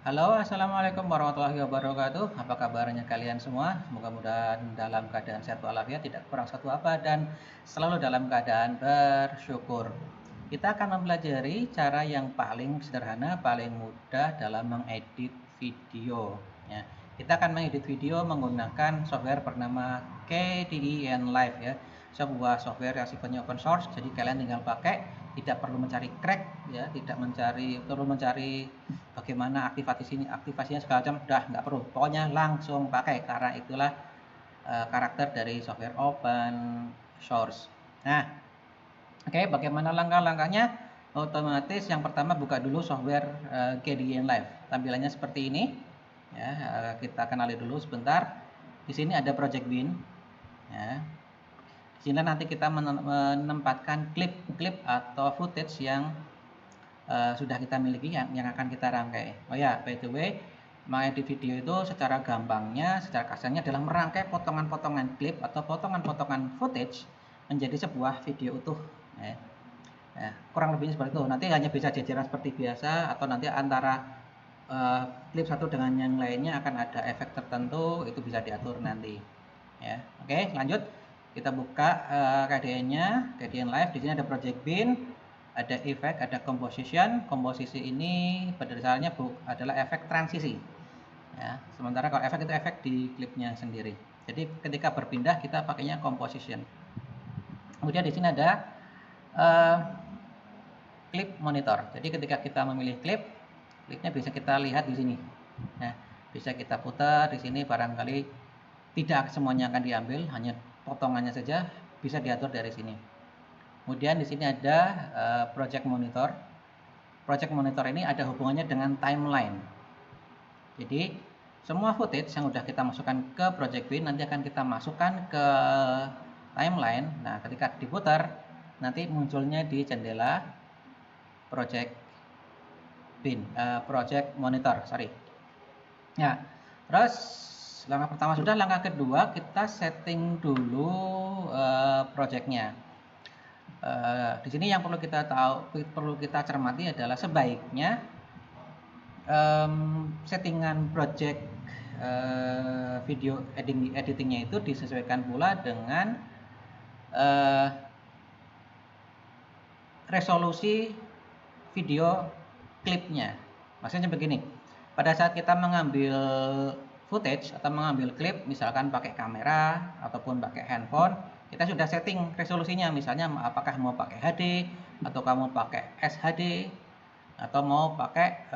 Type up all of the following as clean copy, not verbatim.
Halo, assalamualaikum warahmatullahi wabarakatuh. Apa kabarnya kalian semua? Mudah-mudahan dalam keadaan sehat walafiat, tidak kurang satu apa, dan selalu dalam keadaan bersyukur. Kita akan mempelajari cara yang paling sederhana, paling mudah dalam mengedit video. Ya, kita akan mengedit video menggunakan software bernama KDE Live ya, sebuah software yang sifatnya open source. Jadi kalian tinggal pakai, tidak perlu mencari crack ya, tidak perlu mencari bagaimana aktivasinya segala macam, udah nggak perlu, pokoknya langsung pakai, karena itulah karakter dari software open source. Nah, oke, bagaimana langkah-langkahnya? Otomatis yang pertama buka dulu software KDE Live. Tampilannya seperti ini ya. Kita kenali dulu sebentar. Di sini ada Project Bin ya. Di sini nanti kita menempatkan klip atau footage yang sudah kita miliki, yang akan kita rangkai. Oh ya, by the way, mengedit video itu secara gampangnya, secara kasarnya adalah merangkai potongan-potongan klip atau potongan-potongan footage menjadi sebuah video utuh. Ya, kurang lebihnya seperti itu. Nanti hanya bisa jajaran seperti biasa, atau nanti antara klip satu dengan yang lainnya akan ada efek tertentu, itu bisa diatur nanti. Ya, oke, lanjut. Kita buka KDE-nya, KDE Live. Di sini ada Project Bin, ada efek, ada composition. Komposisi ini pada dasarnya adalah efek transisi. Ya, sementara kalau efek itu efek di klipnya sendiri. Jadi ketika berpindah kita pakainya composition. Kemudian di sini ada klip monitor. Jadi ketika kita memilih klipnya bisa kita lihat di sini. Nah, bisa kita putar di sini, barangkali tidak semuanya akan diambil, hanya potongannya saja bisa diatur dari sini. Kemudian di sini ada project monitor. Project monitor ini ada hubungannya dengan timeline. Jadi semua footage yang sudah kita masukkan ke Project Bin nanti akan kita masukkan ke timeline. Nah, ketika diputar nanti munculnya di jendela Project Bin, Project Monitor, sorry. Nah, terus langkah pertama sudah, langkah kedua kita setting dulu projectnya. Di sini yang perlu kita cermati adalah sebaiknya settingan project video editingnya itu disesuaikan pula dengan resolusi video klipnya. Maksudnya begini, pada saat kita mengambil footage atau mengambil klip, misalkan pakai kamera ataupun pakai handphone, kita sudah setting resolusinya, misalnya apakah mau pakai HD atau kamu pakai SHD atau mau pakai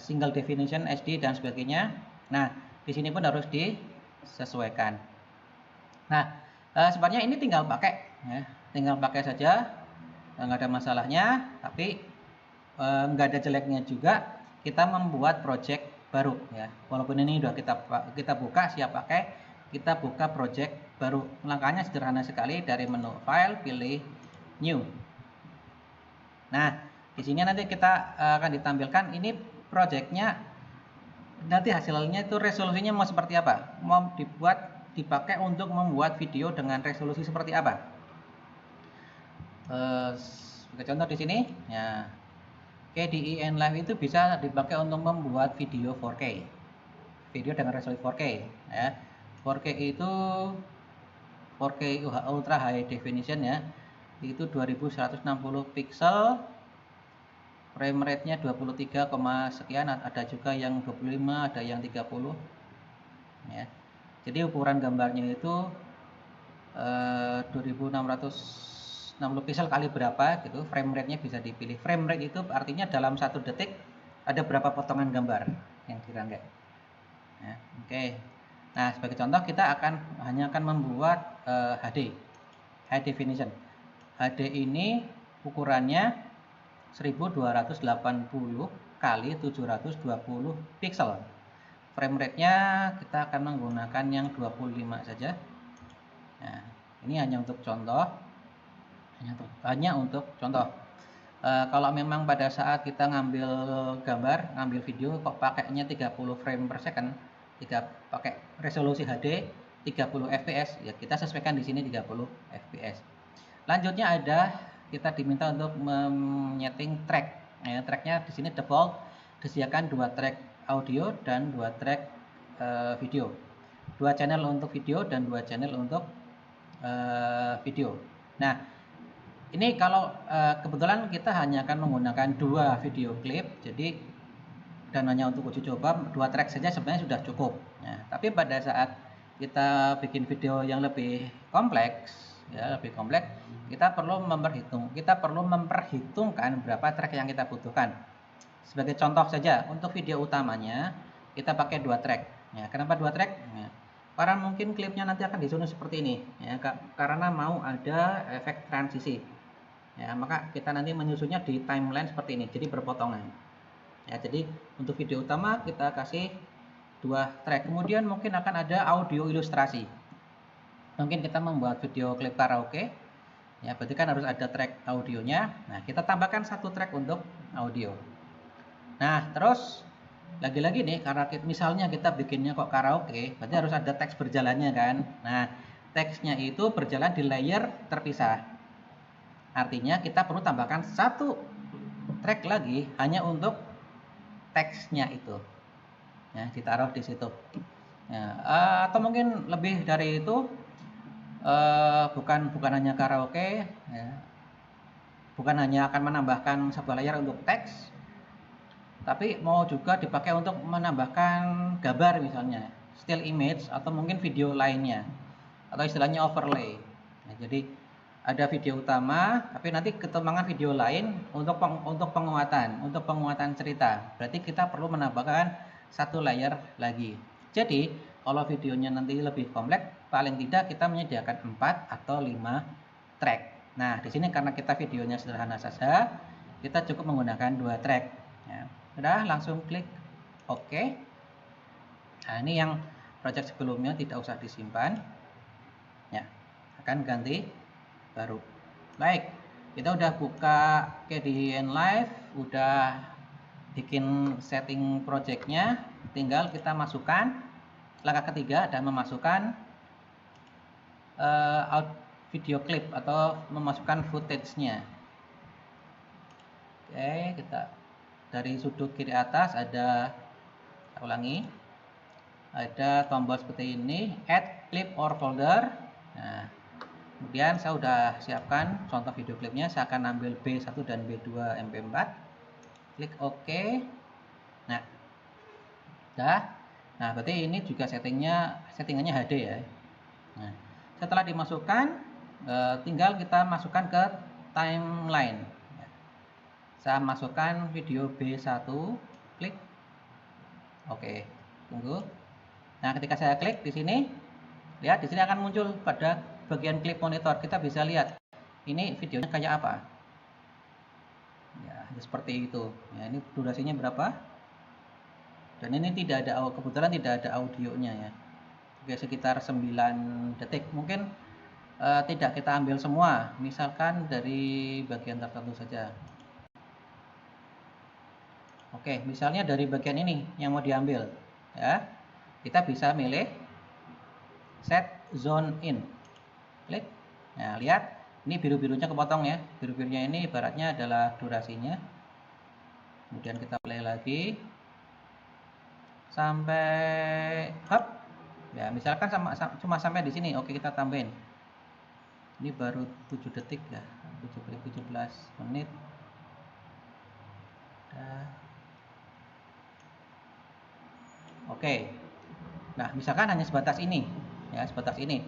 single definition HD dan sebagainya. Nah, di sini pun harus disesuaikan. Nah, sebenarnya ini tinggal pakai ya, tinggal pakai saja, nggak ada masalahnya, tapi nggak ada jeleknya juga kita membuat project baru ya. Walaupun ini udah kita buka siap pakai, kita buka project baru. Langkahnya sederhana sekali, dari menu file pilih new. Nah, di sini nanti kita akan ditampilkan ini projectnya, nanti hasilnya itu resolusinya mau seperti apa, mau dipakai untuk membuat video dengan resolusi seperti apa. Sebagai contoh di sini ya, KDE Live itu bisa dipakai untuk membuat video 4K, video dengan resolusi 4K ya. 4K itu 4K Ultra High Definition ya, itu 2160 pixel, frame rate-nya 23, sekian, ada juga yang 25, ada yang 30 ya. Jadi ukuran gambarnya itu 2660 pixel kali berapa gitu, frame rate-nya bisa dipilih. Frame rate itu artinya dalam 1 detik ada berapa potongan gambar yang dirangkai ya. Oke. Nah, sebagai contoh kita hanya akan membuat HD, High Definition. HD ini ukurannya 1280 kali 720 pixel. Frame rate-nya kita akan menggunakan yang 25 saja. Nah, ini hanya untuk contoh. Kalau memang pada saat kita ngambil gambar, ngambil video kok pakainya 30 frame per second, pakai resolusi HD 30 fps, ya kita sesuaikan di sini 30 fps. Lanjutnya kita diminta untuk menyeting track. Ya, tracknya di sini default disediakan 2 track audio dan 2 track video. 2 channel untuk video dan 2 channel untuk video. Nah, ini kalau kebetulan kita hanya akan menggunakan 2 video klip, jadi dan hanya untuk uji coba 2 track saja sebenarnya sudah cukup. Nah, tapi pada saat kita bikin video yang lebih kompleks, ya lebih kompleks, kita perlu memperhitungkan berapa track yang kita butuhkan. Sebagai contoh saja, untuk video utamanya kita pakai 2 track. Ya, kenapa 2 track? Ya, karena mungkin klipnya nanti akan disusun seperti ini, ya, karena mau ada efek transisi. Ya, maka kita nanti menyusunnya di timeline seperti ini, jadi berpotongan. Ya, jadi untuk video utama kita kasih 2 track. Kemudian mungkin akan ada audio ilustrasi. Mungkin kita membuat video klip karaoke. Ya, berarti kan harus ada track audionya. Nah, kita tambahkan 1 track untuk audio. Nah, terus lagi-lagi nih, karena misalnya kita bikinnya kok karaoke, berarti harus ada teks berjalannya kan. Nah, teksnya itu berjalan di layer terpisah. Artinya kita perlu tambahkan 1 track lagi hanya untuk teksnya itu. Ya, ditaruh di situ. Ya, atau mungkin lebih dari itu, bukan hanya karaoke, ya, bukan hanya akan menambahkan sebuah layar untuk teks, tapi mau juga dipakai untuk menambahkan gambar misalnya, still image atau mungkin video lainnya, atau istilahnya overlay. Nah, jadi ada video utama, tapi nanti ketembangan video lain untuk penguatan cerita. Berarti kita perlu menambahkan 1 layer lagi. Jadi kalau videonya nanti lebih kompleks, paling tidak kita menyediakan 4 atau 5 track. Nah, di sini karena kita videonya sederhana saja, kita cukup menggunakan 2 track. Ya, udah langsung klik OK. Nah, ini yang project sebelumnya tidak usah disimpan. Ya, akan ganti baru. Baik, kita udah buka KDN Live, udah bikin setting projectnya, tinggal kita masukkan langkah ketiga dan memasukkan video clip atau memasukkan footage-nya. Oke, kita dari sudut kiri atas ada, saya ulangi, ada tombol seperti ini, add clip or folder. Nah, kemudian saya sudah siapkan contoh video klipnya, saya akan ambil B1 dan B2 MP4. Klik OK. Nah, udah. Nah, berarti ini juga settingannya HD ya. Nah, setelah dimasukkan, tinggal kita masukkan ke timeline. Saya masukkan video B1, klik OK. Tunggu. Nah, ketika saya klik di sini, lihat di sini akan muncul pada bagian klip monitor. Kita bisa lihat ini videonya kayak apa. Ya, seperti itu. Ya, ini durasinya berapa? Dan ini kebetulan tidak ada audionya ya. Oke, sekitar 9 detik. Mungkin tidak kita ambil semua, misalkan dari bagian tertentu saja. Oke, misalnya dari bagian ini yang mau diambil, ya, kita bisa milih set zone in, klik. Nah, lihat ini biru-birunya kepotong ya. Biru-birunya ini ibaratnya adalah durasinya. Kemudian kita play lagi sampai hop. Ya, misalkan cuma sampai di sini. Oke, kita tambahin. Ini baru 7 detik ya, 17 menit. Oke. Nah, misalkan hanya sebatas ini, ya, sebatas ini.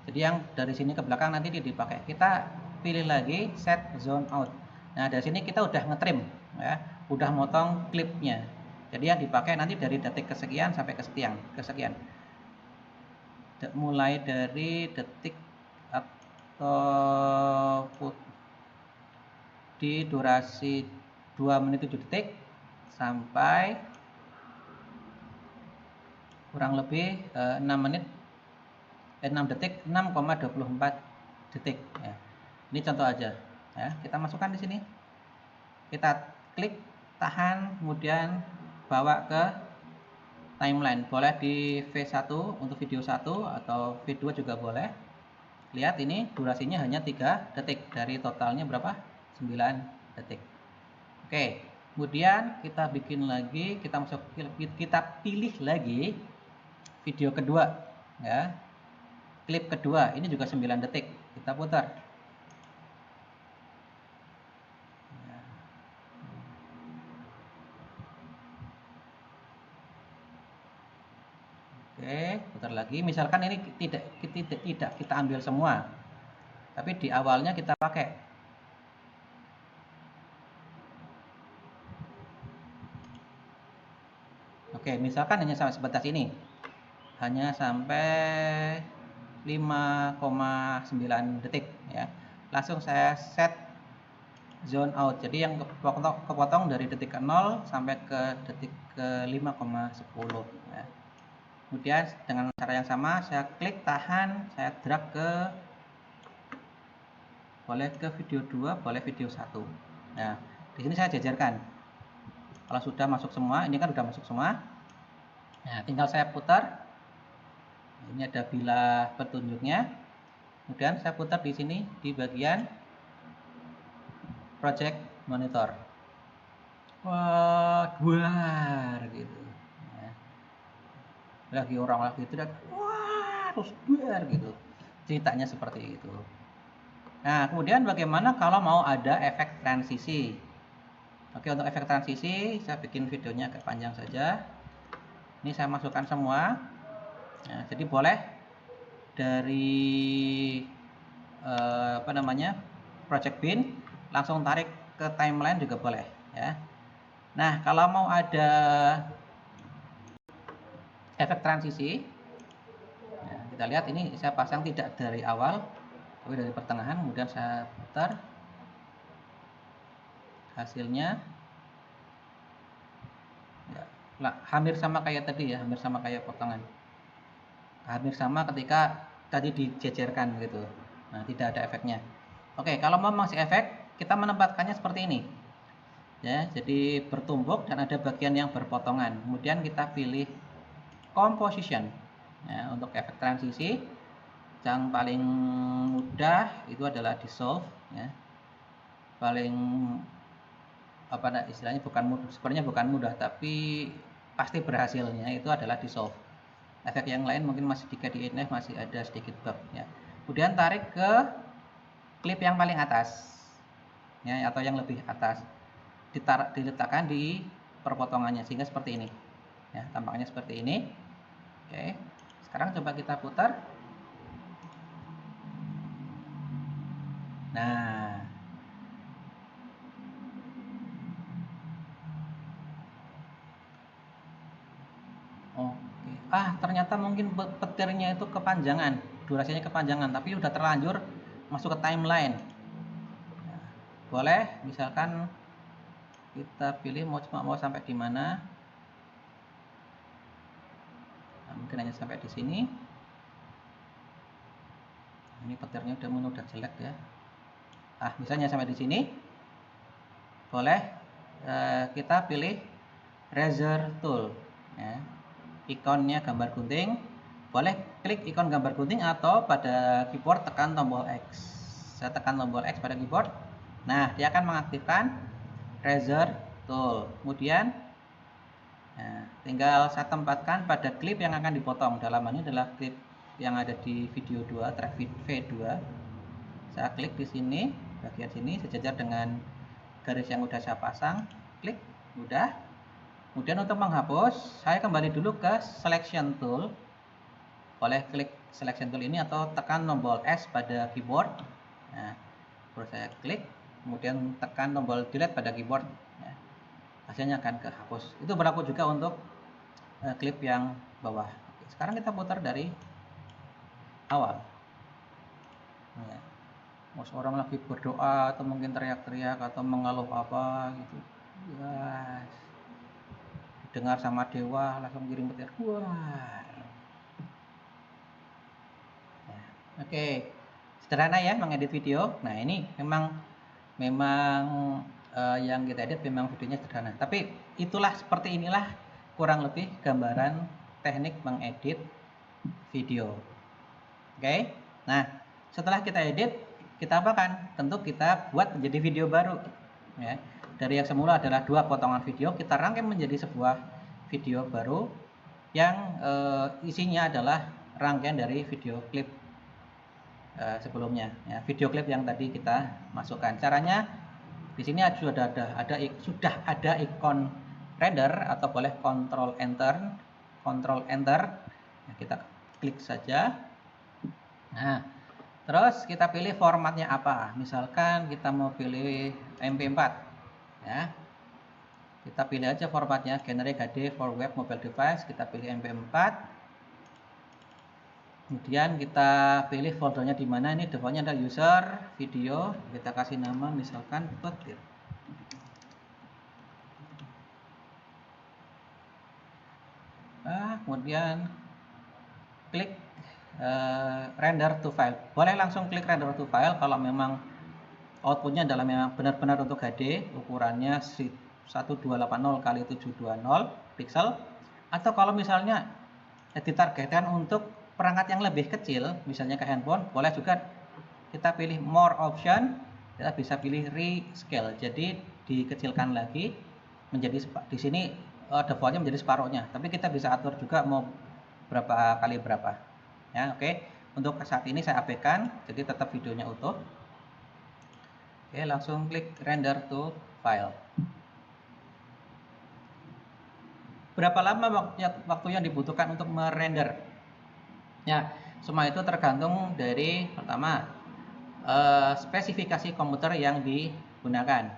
Jadi yang dari sini ke belakang nanti dipakai. Kita pilih lagi set zone out. Nah, dari sini kita udah ngetrim, ya, udah motong klipnya. Jadi yang dipakai nanti dari detik kesekian sampai kesekian. Mulai dari detik atau di durasi 2 menit 7 detik sampai kurang lebih 6 detik 6,24 detik ya. Ini contoh aja ya. Kita masukkan di sini, kita klik, tahan, kemudian bawa ke timeline. Boleh di V1 untuk video 1 atau V2 juga boleh. Lihat ini durasinya hanya 3 detik dari totalnya berapa? 9 detik. Oke, Kemudian kita bikin lagi, kita pilih lagi video kedua, ya. Klip kedua, ini juga 9 detik. Kita putar. Oke, putar lagi. Misalkan ini tidak kita ambil semua, tapi di awalnya kita pakai. Oke, misalkan hanya sampai sebatas ini, hanya sampai 5,9 detik, ya. Langsung saya set zone out. Jadi yang kepotong dari detik ke 0 sampai ke detik ke 5,10, ya. Kemudian dengan cara yang sama saya klik tahan, saya drag ke, boleh ke video 2, boleh video 1. Nah, di sini saya jajarkan. Kalau sudah masuk semua, ini kan sudah masuk semua. Nah, tinggal saya putar. Ini ada bilah petunjuknya. Kemudian saya putar di sini di bagian project monitor. Wah, duar gitu. Lagi orang lagi teriak, wah, terus duar gitu. Ceritanya seperti itu. Nah, kemudian bagaimana kalau mau ada efek transisi? Oke, untuk efek transisi saya bikin videonya agak panjang saja. Ini saya masukkan semua. Nah, jadi boleh dari project bin langsung tarik ke timeline juga boleh, ya. Nah, kalau mau ada efek transisi, ya, kita lihat ini saya pasang tidak dari awal tapi dari pertengahan, kemudian saya putar hasilnya, ya, hampir sama kayak tadi, ya, hampir sama kayak potongan, hampir sama ketika tadi dijejerkan gitu. Nah, tidak ada efeknya. Oke, kalau mau masih efek, kita menempatkannya seperti ini, ya. Jadi bertumbuk dan ada bagian yang berpotongan. Kemudian kita pilih composition, ya. Untuk efek transisi yang paling mudah itu adalah dissolve, ya. Paling istilahnya sebenarnya bukan mudah, tapi pasti berhasilnya itu adalah dissolve. Efek yang lain mungkin masih di KDNF masih ada sedikit bug, ya. Kemudian tarik ke klip yang paling atas, ya, atau yang lebih atas, diletakkan di perpotongannya sehingga seperti ini, ya, tampaknya seperti ini. Oke, sekarang coba kita putar. Nah, oke. Ternyata mungkin petirnya itu kepanjangan, durasinya kepanjangan, tapi udah terlanjur masuk ke timeline. Nah, boleh, misalkan kita pilih mau sampai di mana. Nah, mungkin hanya sampai di sini. Ini petirnya udah jelek, ya. Misalnya sampai di sini. Boleh kita pilih razor tool, ya. Ikonnya gambar gunting. Boleh klik ikon gambar gunting atau pada keyboard tekan tombol X. Saya tekan tombol X pada keyboard. Nah, dia akan mengaktifkan razor tool. Kemudian tinggal saya tempatkan pada klip yang akan dipotong. Dalam ini adalah klip yang ada di video 2, track V2. Saya klik di sini, bagian sini sejajar dengan garis yang sudah saya pasang. Klik, udah. Kemudian untuk menghapus, saya kembali dulu ke selection tool. Boleh klik selection tool ini atau tekan tombol S pada keyboard. Nah, terus saya klik, kemudian tekan tombol delete pada keyboard. Ya, hasilnya akan kehapus. Itu berlaku juga untuk klip yang bawah. Oke, sekarang kita putar dari awal. Ya. Orang lagi berdoa atau mungkin teriak-teriak atau mengeluh apa gitu, yes, dengar sama dewa langsung kirim petir. Wah, ya. Oke, sederhana ya mengedit video. Nah, ini memang yang kita edit memang videonya sederhana, tapi seperti inilah kurang lebih gambaran teknik mengedit video. Oke, nah setelah kita edit, kita apakan? Tentu kita buat menjadi video baru, ya. dari yang semula adalah 2 potongan video, kita rangkai menjadi sebuah video baru yang isinya adalah rangkaian dari video klip sebelumnya, ya, video klip yang tadi kita masukkan. Caranya di sini sudah ada ikon render atau boleh Ctrl Enter. Nah, kita klik saja. Nah, terus kita pilih formatnya apa. Misalkan kita mau pilih MP4, ya. Kita pilih aja formatnya Generic HD for web mobile device. Kita pilih MP4. Kemudian kita pilih foldernya di mana. Ini defaultnya adalah user video. Kita kasih nama misalkan petir. Kemudian klik render to file. Boleh langsung klik render to file kalau memang outputnya adalah memang benar-benar untuk HD, ukurannya 1280 x 720 pixel. Atau kalau misalnya ditargetkan untuk perangkat yang lebih kecil, misalnya ke handphone, boleh juga kita pilih more option. Kita bisa pilih rescale, jadi dikecilkan lagi menjadi di sini defaultnya menjadi separuhnya, tapi kita bisa atur juga mau berapa kali berapa, ya. Oke, untuk saat ini saya abaikan, jadi tetap videonya utuh. Oke, langsung klik render to file. Berapa lama waktu yang dibutuhkan untuk merender? Ya, semua itu tergantung dari pertama spesifikasi komputer yang digunakan.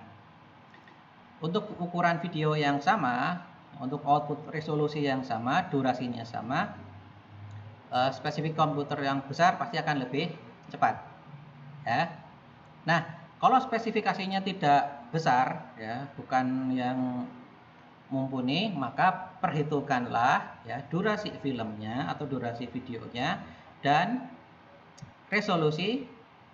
Untuk ukuran video yang sama, untuk output resolusi yang sama, durasinya sama, spesifik komputer yang besar pasti akan lebih cepat, ya. Nah, kalau spesifikasinya tidak besar, ya, bukan yang mumpuni, maka perhitungkanlah ya durasi filmnya atau durasi videonya dan resolusi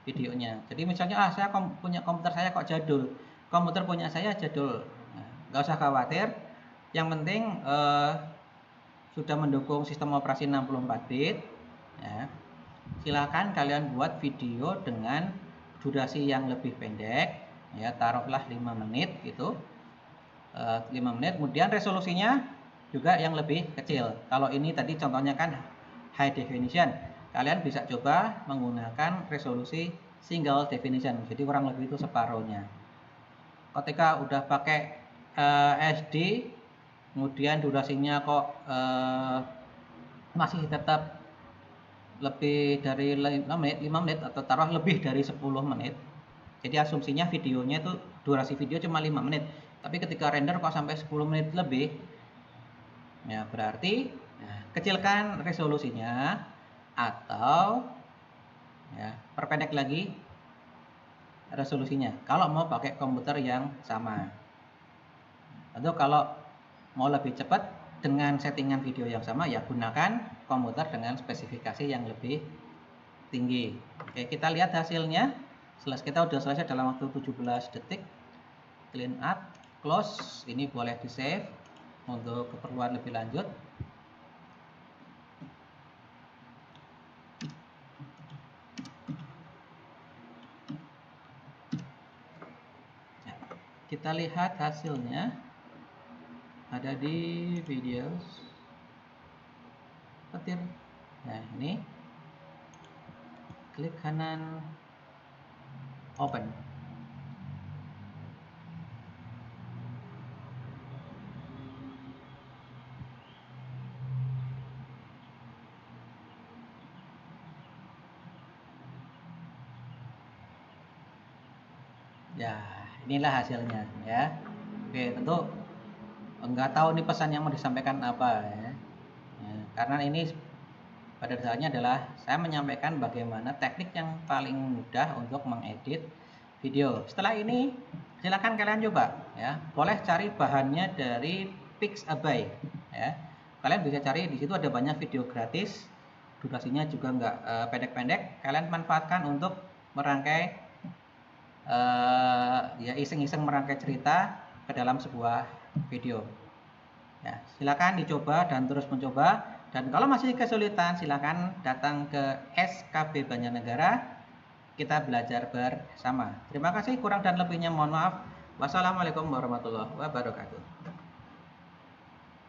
videonya. Jadi misalnya saya punya komputer saya kok jadul, komputer punya saya jadul, nah, nggak usah khawatir. Yang penting sudah mendukung sistem operasi 64 bit, ya. Silakan kalian buat video dengan durasi yang lebih pendek, ya, taruhlah 5 menit gitu. 5 menit, kemudian resolusinya juga yang lebih kecil. Kalau ini tadi contohnya kan high definition, kalian bisa coba menggunakan resolusi single definition, jadi kurang lebih itu separuhnya. Ketika udah pakai SD, kemudian durasinya kok masih tetap lebih dari 5 menit atau taruh lebih dari 10 menit, jadi asumsinya videonya itu durasi video cuma 5 menit, tapi ketika render kok sampai 10 menit lebih, ya berarti kecilkan resolusinya atau ya perpendek lagi resolusinya kalau mau pakai komputer yang sama. Atau kalau mau lebih cepat dengan settingan video yang sama, ya gunakan komputer dengan spesifikasi yang lebih tinggi. Oke, kita lihat hasilnya. Kita sudah selesai dalam waktu 17 detik. Clean up, close. Ini boleh di save untuk keperluan lebih lanjut. Kita lihat hasilnya ada di videos petir. Nah, ini klik kanan open. Ya, inilah hasilnya, ya. Oke, tentu enggak tahu nih pesan yang mau disampaikan apa, ya. Karena ini pada dasarnya adalah saya menyampaikan bagaimana teknik yang paling mudah untuk mengedit video. Setelah ini silakan kalian coba, ya. Boleh cari bahannya dari Pixabay, ya. Kalian bisa cari di situ, ada banyak video gratis, durasinya juga enggak pendek-pendek. Kalian manfaatkan untuk merangkai ya iseng-iseng merangkai cerita ke dalam sebuah video. Ya, silakan dicoba dan terus mencoba. Dan kalau masih kesulitan, silakan datang ke SKB Banjarnegara. Kita belajar bersama. Terima kasih, kurang dan lebihnya mohon maaf. Wassalamualaikum warahmatullahi wabarakatuh.